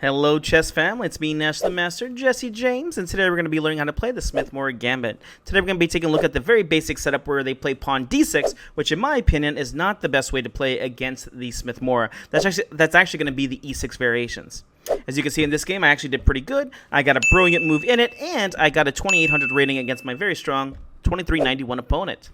Hello chess family, it's me Nash the Master, Jesse James, and today we're going to be learning how to play the Smith-Morra Gambit. Today we're going to be taking a look at the very basic setup where they play pawn d6, which in my opinion is not the best way to play against the Smith-Morra. That's actually going to be the e6 variations. As you can see in this game, I actually did pretty good. I got a brilliant move in it, and I got a 2800 rating against my very strong 2391 opponent.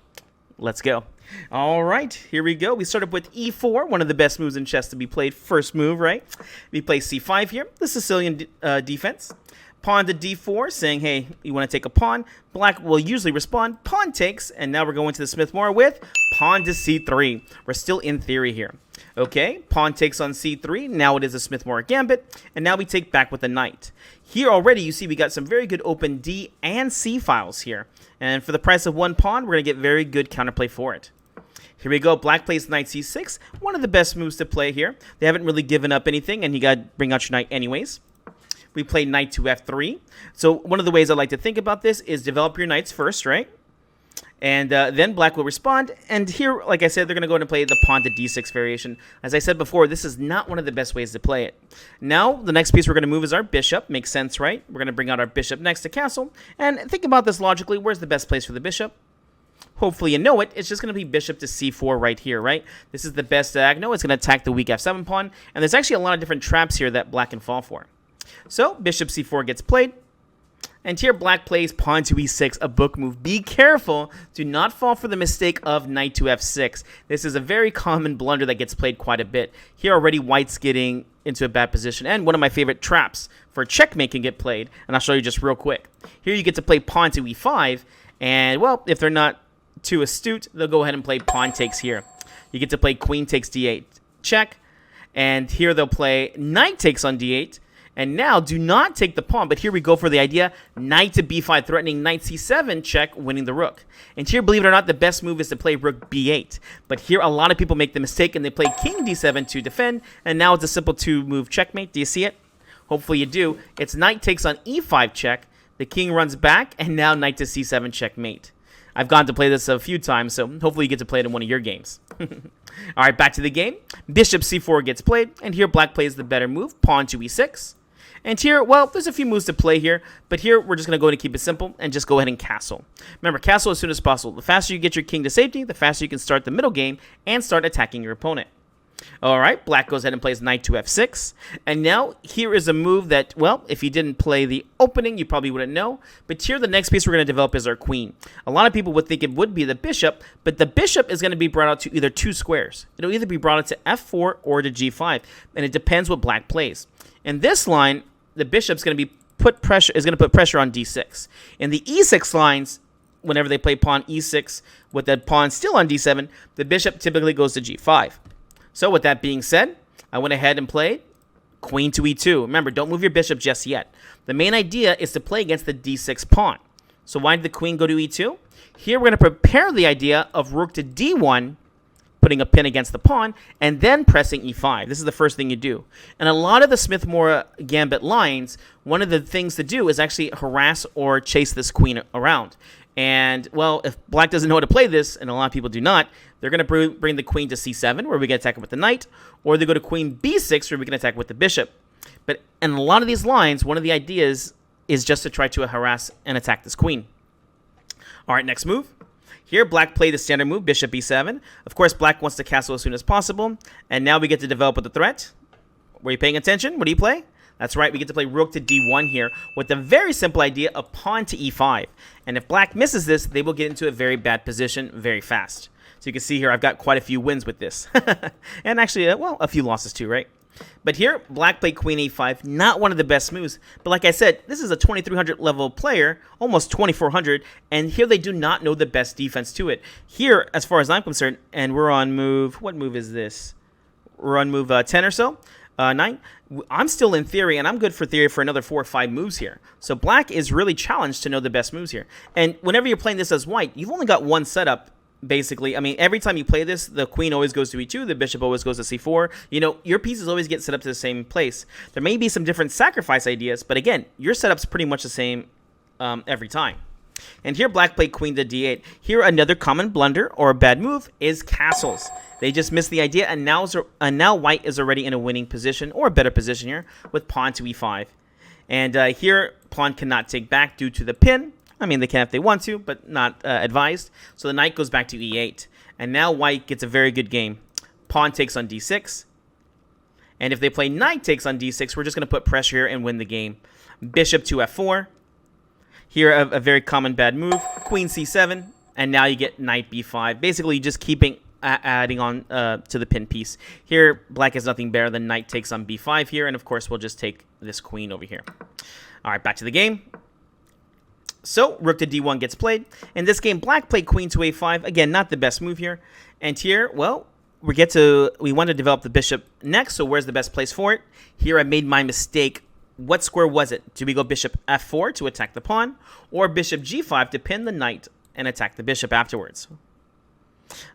Let's go. All right, here we go. We start up with e4, one of the best moves in chess to be played. First move, right? We play c5 here, the Sicilian defense. Pawn to d4, saying, hey, you want to take a pawn. Black will usually respond, pawn takes, and now we're going to the Smith-Morra with pawn to c3. We're still in theory here. Okay, pawn takes on c3. Now it is a Smith-Morra Gambit, and now we take back with the knight. Here already, you see we got some very good open d and c files here. And for the price of one pawn, we're going to get very good counterplay for it. Here we go. Black plays knight c6. One of the best moves to play here. They haven't really given up anything, and you got to bring out your knight anyways. We play knight to f3. So one of the ways I like to think about this is develop your knights first, right? And then black will respond. And here, like I said, they're going to go and play the pawn to d6 variation. As I said before, this is not one of the best ways to play it. Now, the next piece we're going to move is our bishop. Makes sense, right? We're going to bring out our bishop next to castle. And think about this logically. Where's the best place for the bishop? Hopefully you know it. It's just going to be bishop to c4 right here, right? This is the best diagonal. It's going to attack the weak f7 pawn. And there's actually a lot of different traps here that black can fall for. So, bishop c4 gets played. And here black plays pawn to e6, a book move. Be careful. Do not fall for the mistake of knight to f6. This is a very common blunder that gets played quite a bit. Here already white's getting into a bad position. And one of my favorite traps for checkmate can get played. And I'll show you just real quick. Here you get to play pawn to e5. And, well, if they're not too astute, they'll go ahead and play pawn takes here. You get to play queen takes d8 check. And here they'll play knight takes on d8. And now, do not take the pawn, but here we go for the idea, knight to b5, threatening knight c7, check, winning the rook. And here, believe it or not, the best move is to play rook b8. But here, a lot of people make the mistake, and they play king d7 to defend, and now it's a simple two-move checkmate. Do you see it? Hopefully you do. It's knight takes on e5 check, the king runs back, and now knight to c7 checkmate. I've gone to play this a few times, so hopefully you get to play it in one of your games. All right, back to the game. Bishop c4 gets played, and here black plays the better move, pawn to e6. And here, well, there's a few moves to play here, but here we're just going to go ahead and keep it simple and just go ahead and castle. Remember, castle as soon as possible. The faster you get your king to safety, the faster you can start the middle game and start attacking your opponent. All right, black goes ahead and plays knight to f6. And now here is a move that, well, if you didn't play the opening, you probably wouldn't know. But here, the next piece we're going to develop is our queen. A lot of people would think it would be the bishop, but the bishop is going to be brought out to either two squares. It'll either be brought out to f4 or to g5, and it depends what black plays. In this line, the bishop's going to be put pressure on d6. In the e6 lines, whenever they play pawn e6 with the pawn still on d7, the bishop typically goes to g5. So with that being said, I went ahead and played queen to e2. Remember, don't move your bishop just yet. The main idea is to play against the d6 pawn. So why did the queen go to e2? Here we're going to prepare the idea of rook to d1, putting a pin against the pawn, and then pressing e5. This is the first thing you do. And a lot of the Smith-Morra Gambit lines, one of the things to do is actually harass or chase this queen around. And, well, if black doesn't know how to play this, and a lot of people do not, they're going to bring the queen to c7, where we can attack it with the knight, or they go to queen b6, where we can attack with the bishop. But in a lot of these lines, one of the ideas is just to try to harass and attack this queen. All right, next move. Here, black played the standard move, bishop e7. Of course, black wants to castle as soon as possible. And now we get to develop with the threat. Were you paying attention? What do you play? That's right, we get to play rook to d1 here with the very simple idea of pawn to e5. And if black misses this, they will get into a very bad position very fast. So you can see here, I've got quite a few wins with this. And actually, well, a few losses too, right? But here, black played queen a5, not one of the best moves. But like I said, this is a 2300 level player, almost 2400, and here they do not know the best defense to it. Here, as far as I'm concerned, and we're on move, what move is this? We're on move 10 or so, 9. I'm still in theory, and I'm good for theory for another 4 or 5 moves here. So black is really challenged to know the best moves here. And whenever you're playing this as white, you've only got one setup. Basically, I mean, every time you play this, the queen always goes to e2, the bishop always goes to c4. You know, your pieces always get set up to the same place. There may be some different sacrifice ideas, but again, your setup's pretty much the same every time. And here black played queen to d8. Here another common blunder or a bad move is castles. They just missed the idea, and now white is already in a winning position, or a better position here, with pawn to e5. And here, pawn cannot take back due to the pin. I mean, they can if they want to, but not advised. So the knight goes back to e8. And now white gets a very good game. Pawn takes on d6. And if they play knight takes on d6, we're just going to put pressure here and win the game. Bishop to f4. Here, a very common bad move. Queen c7. And now you get knight b5. Basically, just keeping adding on to the pin piece. Here, black has nothing better than knight takes on b5 here. And, of course, we'll just take this queen over here. All right, back to the game. So, rook to d1 gets played. In this game, black played queen to a5. Again, not the best move here. And here, well, we want to develop the bishop next. So, where's the best place for it? Here, I made my mistake. What square was it? Do we go bishop f4 to attack the pawn? Or bishop g5 to pin the knight and attack the bishop afterwards?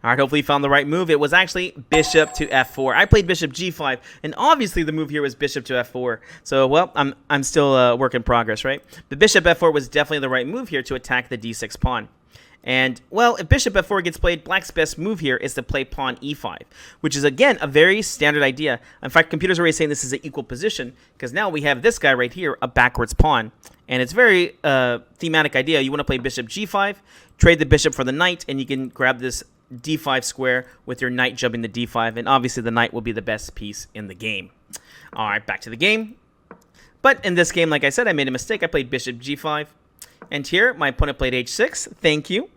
All right, hopefully you found the right move. It was actually bishop to f4. I played bishop g5, and obviously the move here was bishop to f4. So, well, I'm still a work in progress, right? But bishop f4 was definitely the right move here to attack the d6 pawn. And, well, if bishop f4 gets played, black's best move here is to play pawn e5, which is, again, a very standard idea. In fact, computers are already saying this is an equal position, because now we have this guy right here, a backwards pawn. And it's very thematic idea. You want to play bishop g5, trade the bishop for the knight, and you can grab this d5 square with your knight jumping to d5, and obviously the knight will be the best piece in the game. All right, back to the game. But in this game, like I said, I made a mistake. I played bishop g5, and here my opponent played h6. Thank you.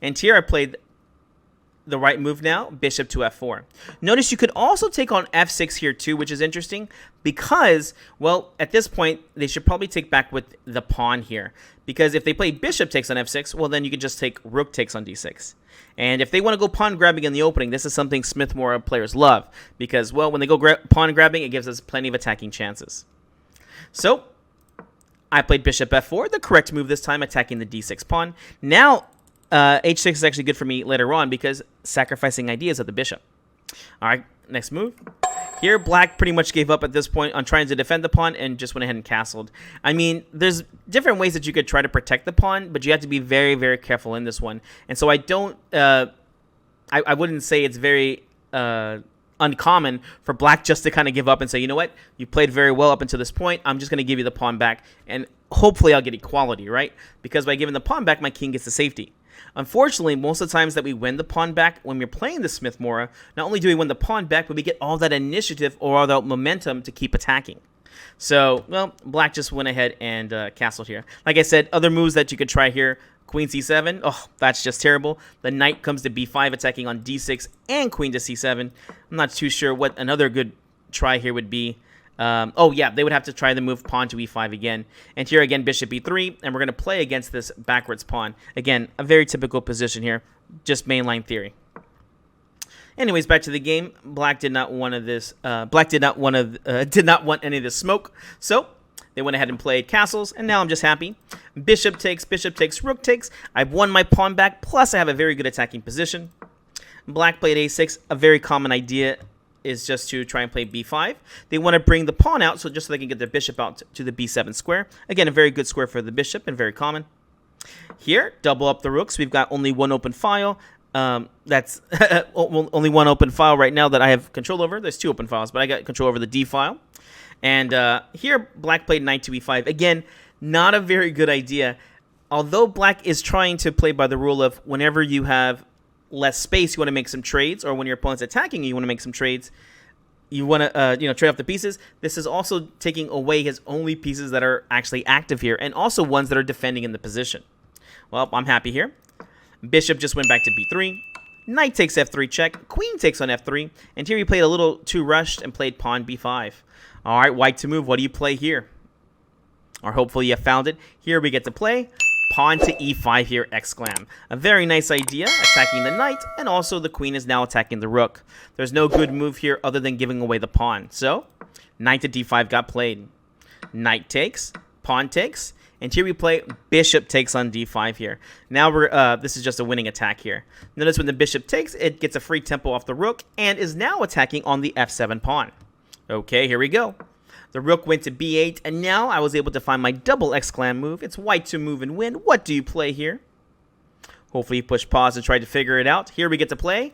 And here I played the right move now, bishop to f4. Notice you could also take on f6 here too, which is interesting because, well, at this point, they should probably take back with the pawn here. Because if they play bishop takes on f6, well, then you could just take rook takes on d6. And if they want to go pawn grabbing in the opening, this is something Smith-Morra players love. Because, well, when they go pawn grabbing, it gives us plenty of attacking chances. So, I played bishop f4, the correct move this time, attacking the d6 pawn. Now, h6 is actually good for me later on because sacrificing ideas of the bishop. All right, next move. Here, black pretty much gave up at this point on trying to defend the pawn and just went ahead and castled. I mean, there's different ways that you could try to protect the pawn, but you have to be very, very careful in this one. And so I don't, I wouldn't say it's very uncommon for black just to kind of give up and say, you know what, you played very well up until this point. I'm just going to give you the pawn back, and hopefully I'll get equality, right? Because by giving the pawn back, my king gets the safety. Unfortunately, most of the times that we win the pawn back when we're playing the Smith-Morra, not only do we win the pawn back, but we get all that initiative or all that momentum to keep attacking. So, well, black just went ahead and castled here. Like I said, other moves that you could try here, queen c7, oh, that's just terrible. The knight comes to b5, attacking on d6 and queen to c7. I'm not too sure what another good try here would be. Oh, yeah, they would have to try the move pawn to e5 again. And here again, bishop e3, and we're going to play against this backwards pawn. Again, a very typical position here, just mainline theory. Anyways, back to the game. Black did not want this. Black did not want any of this smoke, so they went ahead and played castles, and now I'm just happy. Bishop takes, rook takes. I've won my pawn back, plus I have a very good attacking position. Black played a6, a very common idea is just to try and play b5. They want to bring the pawn out so they can get their bishop out to the b7 square. Again, a very good square for the bishop and very common. Here, double up the rooks. We've got only one open file. That's only one open file right now that I have control over. There's two open files, but I got control over the d file. And here, black played knight to e5. Again, not a very good idea. Although black is trying to play by the rule of whenever you have less space, you want to make some trades, or when your opponent's attacking you want to make some trades, you want to trade off the pieces. This is also taking away his only pieces that are actually active here, and also ones that are defending in the position. Well, I'm happy here. Bishop just went back to b3. Knight takes f3 check. Queen takes on f3. And here he played a little too rushed and played pawn b5. All right, white to move. What do you play here? Or hopefully you found it. Here we get to play pawn to e5 here, exclam. A very nice idea, attacking the knight, and also the queen is now attacking the rook. There's no good move here other than giving away the pawn. So, knight to d5 got played. Knight takes, pawn takes, and here we play bishop takes on d5 here. Now this is just a winning attack here. Notice when the bishop takes, it gets a free tempo off the rook and is now attacking on the f7 pawn. Okay, here we go. The rook went to b8, and now I was able to find my double exclam move. It's white to move and win. What do you play here? Hopefully you push pause and try to figure it out. Here we get to play.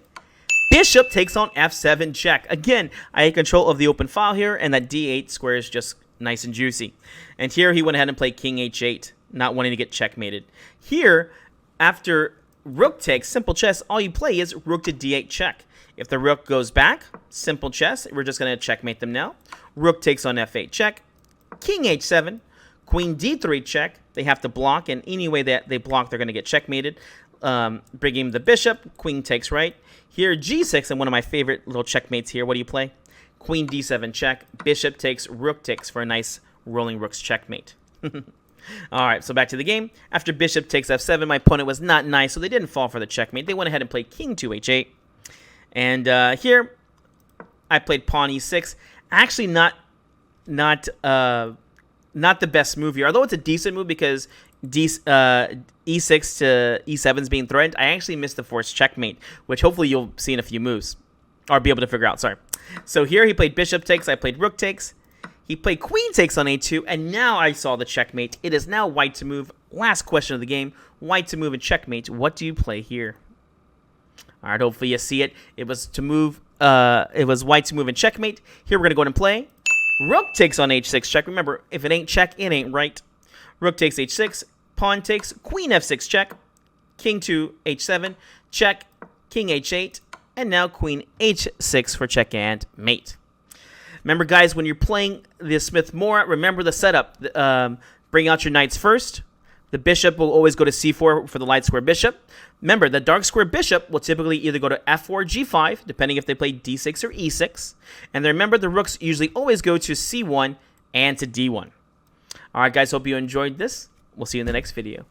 Bishop takes on f7 check. Again, I had control of the open file here, and that d8 square is just nice and juicy. And here he went ahead and played king h8, not wanting to get checkmated. Here, after rook takes, simple chess, all you play is rook to d8 check. If the rook goes back, simple chess, we're just going to checkmate them now. Rook takes on f8 check, king h7, queen d3 check. They have to block, and any way that they block, they're going to get checkmated. Bringing the bishop, queen takes right. Here, g6, and one of my favorite little checkmates here. What do you play? Queen d7 check, bishop takes, rook takes for a nice rolling rooks checkmate. All right, so back to the game. After bishop takes f7, my opponent was not nice, so they didn't fall for the checkmate. They went ahead and played king to h8. And here, I played pawn e6. Actually, not the best move here. Although it's a decent move because e6 to e7 is being threatened, I actually missed the forced checkmate, which hopefully you'll see in a few moves. Or be able to figure out, sorry. So here he played bishop takes, I played rook takes. He played queen takes on a2, and now I saw the checkmate. It is now white to move. Last question of the game. White to move and checkmate. What do you play here? All right, hopefully you see it. It was to move. It was white to move and checkmate. Here we're going to go ahead and play. Rook takes on h6 check. Remember, if it ain't check, it ain't right. Rook takes h6. Pawn takes. Queen f6 check. King to h7. Check. King h8. And now queen h6 for check and mate. Remember, guys, when you're playing the Smith-Morra, remember the setup. Bring out your knights first. The bishop will always go to c4 for the light square bishop. Remember, the dark square bishop will typically either go to f4 or g5, depending if they play d6 or e6. And then remember, the rooks usually always go to c1 and to d1. All right, guys, hope you enjoyed this. We'll see you in the next video.